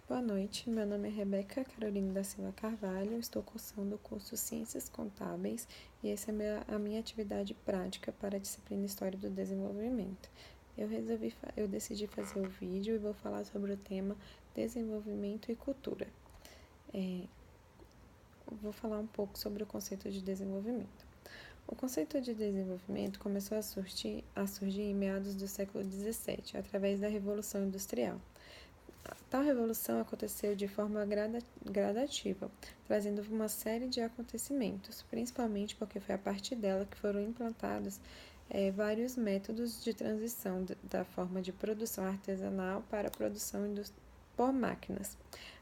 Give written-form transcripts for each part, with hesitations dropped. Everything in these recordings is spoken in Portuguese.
Boa noite, meu nome é Rebeca Carolina da Silva Carvalho, estou cursando o curso Ciências Contábeis e essa é a minha atividade prática para a disciplina História do Desenvolvimento. Eu decidi fazer o vídeo e vou falar sobre o tema Desenvolvimento e Cultura. Vou falar um pouco sobre o conceito de desenvolvimento. O conceito de desenvolvimento começou a surgir em meados do século XVII, através da Revolução Industrial. Tal revolução aconteceu de forma gradativa, trazendo uma série de acontecimentos, principalmente porque foi a partir dela que foram implantados vários métodos de transição da forma de produção artesanal para a produção por máquinas.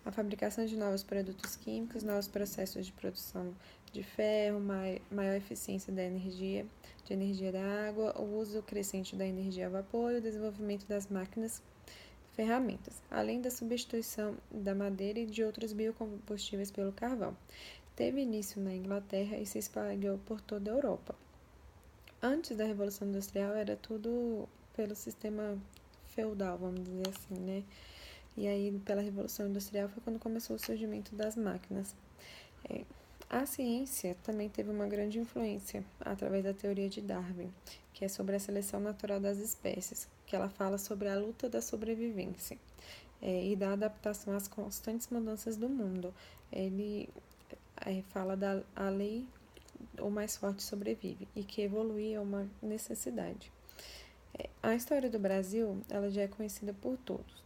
A fabricação de novos produtos químicos, novos processos de produção de ferro, maior eficiência de energia da água, o uso crescente da energia a vapor e o desenvolvimento das máquinas ferramentas, além da substituição da madeira e de outros biocombustíveis pelo carvão. Teve início na Inglaterra e se espalhou por toda a Europa. Antes da Revolução Industrial era tudo pelo sistema feudal, vamos dizer assim, né? E aí, pela Revolução Industrial foi quando começou o surgimento das máquinas. A ciência também teve uma grande influência através da teoria de Darwin, que é sobre a seleção natural das espécies, que ela fala sobre a luta da sobrevivência e da adaptação às constantes mudanças do mundo. Ele fala da a lei o mais forte sobrevive e que evoluir é uma necessidade. A história do Brasil ela já é conhecida por todos.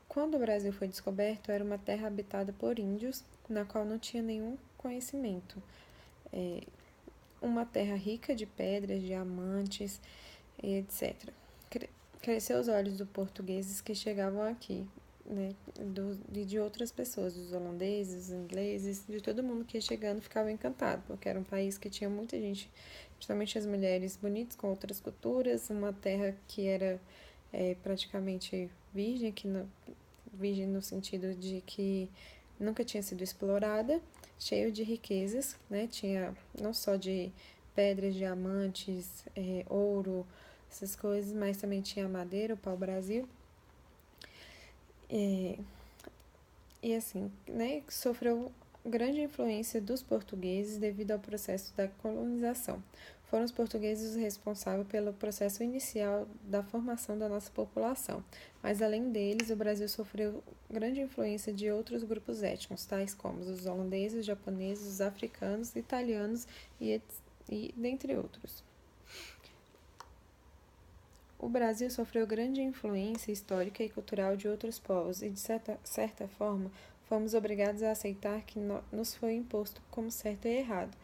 Quando o Brasil foi descoberto, era uma terra habitada por índios, na qual não tinha nenhum conhecimento. Uma terra rica de pedras, diamantes, etc. Cresceu os olhos dos portugueses que chegavam aqui, né, de outras pessoas, dos holandeses, dos ingleses, de todo mundo que ia chegando ficava encantado, porque era um país que tinha muita gente, principalmente as mulheres bonitas com outras culturas, uma terra que era praticamente virgem, virgem no sentido de que nunca tinha sido explorada, cheio de riquezas, né? Tinha não só de pedras, diamantes, ouro, essas coisas, mas também tinha madeira, o pau-brasil. E assim, né, sofreu grande influência dos portugueses devido ao processo da colonização. Foram os portugueses os responsáveis pelo processo inicial da formação da nossa população, mas além deles, o Brasil sofreu grande influência de outros grupos étnicos, tais como os holandeses, os japoneses, os africanos, italianos e dentre outros. O Brasil sofreu grande influência histórica e cultural de outros povos e, de certa forma, fomos obrigados a aceitar que nos foi imposto como certo e errado.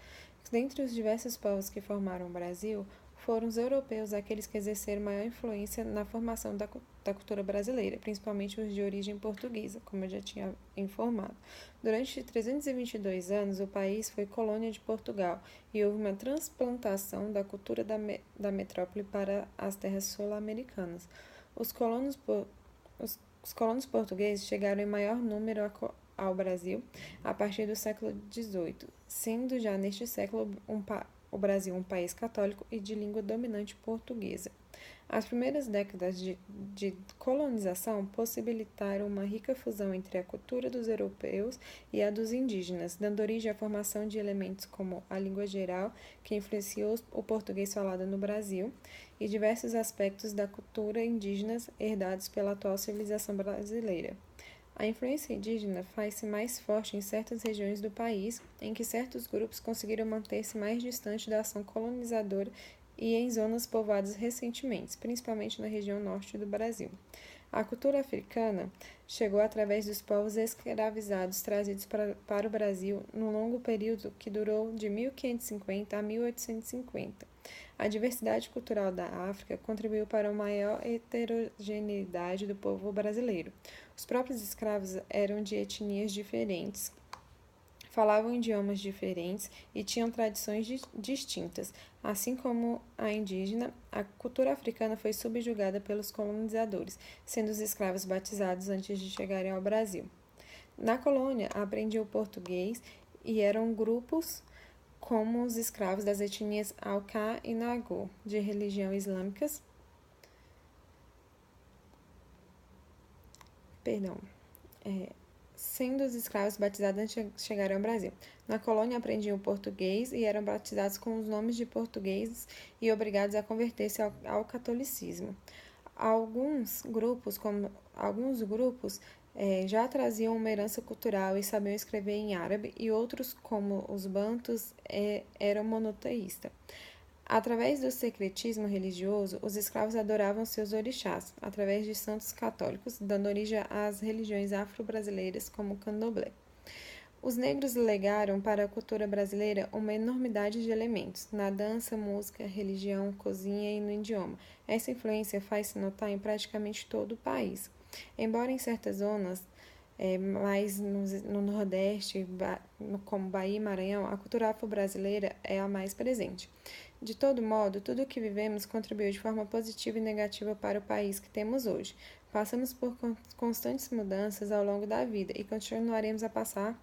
Dentre os diversos povos que formaram o Brasil, foram os europeus aqueles que exerceram maior influência na formação da cultura brasileira, principalmente os de origem portuguesa, como eu já tinha informado. Durante 322 anos, o país foi colônia de Portugal e houve uma transplantação da cultura da metrópole para as terras sul-americanas. Os colonos portugueses chegaram em maior número ao Brasil a partir do século XVIII, sendo já neste século o Brasil um país católico e de língua dominante portuguesa. As primeiras décadas de colonização possibilitaram uma rica fusão entre a cultura dos europeus e a dos indígenas, dando origem à formação de elementos como a língua geral, que influenciou o português falado no Brasil, e diversos aspectos da cultura indígena herdados pela atual civilização brasileira. A influência indígena faz-se mais forte em certas regiões do país, em que certos grupos conseguiram manter-se mais distante da ação colonizadora e em zonas povoadas recentemente, principalmente na região norte do Brasil. A cultura africana chegou através dos povos escravizados trazidos para o Brasil num longo período que durou de 1550 a 1850. A diversidade cultural da África contribuiu para uma maior heterogeneidade do povo brasileiro. Os próprios escravos eram de etnias diferentes, falavam idiomas diferentes e tinham tradições distintas. Assim como a indígena, a cultura africana foi subjugada pelos colonizadores, sendo os escravos batizados antes de chegarem ao Brasil. Na colônia, aprendiam o português e eram grupos como os escravos das etnias Auca e Nagô, de religião islâmicas. sendo os escravos batizados antes de chegarem ao Brasil. Na colônia aprendiam português e eram batizados com os nomes de portugueses e obrigados a converter-se ao catolicismo. Alguns grupos já traziam uma herança cultural e sabiam escrever em árabe, e outros, como os bantus, eram monoteístas. Através do secretismo religioso, os escravos adoravam seus orixás, através de santos católicos, dando origem às religiões afro-brasileiras como o candomblé. Os negros legaram para a cultura brasileira uma enormidade de elementos, na dança, música, religião, cozinha e no idioma. Essa influência faz-se notar em praticamente todo o país. Embora em certas zonas, mais no Nordeste, como Bahia e Maranhão, a cultura afro-brasileira é a mais presente. De todo modo, tudo o que vivemos contribuiu de forma positiva e negativa para o país que temos hoje. Passamos por constantes mudanças ao longo da vida e continuaremos a passar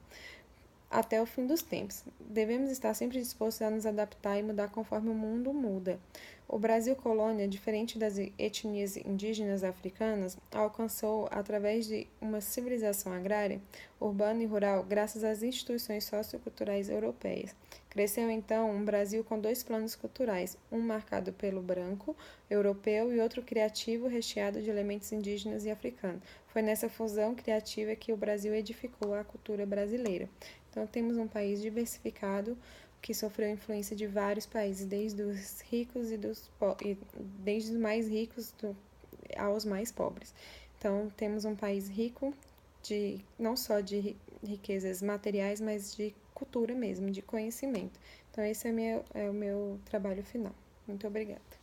até o fim dos tempos. Devemos estar sempre dispostos a nos adaptar e mudar conforme o mundo muda. O Brasil colônia, diferente das etnias indígenas africanas, alcançou, através de uma civilização agrária, urbana e rural, graças às instituições socioculturais europeias. Cresceu então um Brasil com dois planos culturais, um marcado pelo branco, europeu, e outro criativo, recheado de elementos indígenas e africanos. Foi nessa fusão criativa que o Brasil edificou a cultura brasileira. Então, temos um país diversificado que sofreu influência de vários países, desde os ricos desde os mais ricos aos mais pobres. Então, temos um país rico não só de riquezas materiais, mas de cultura mesmo, de conhecimento. Então, esse é o meu trabalho final. Muito obrigada.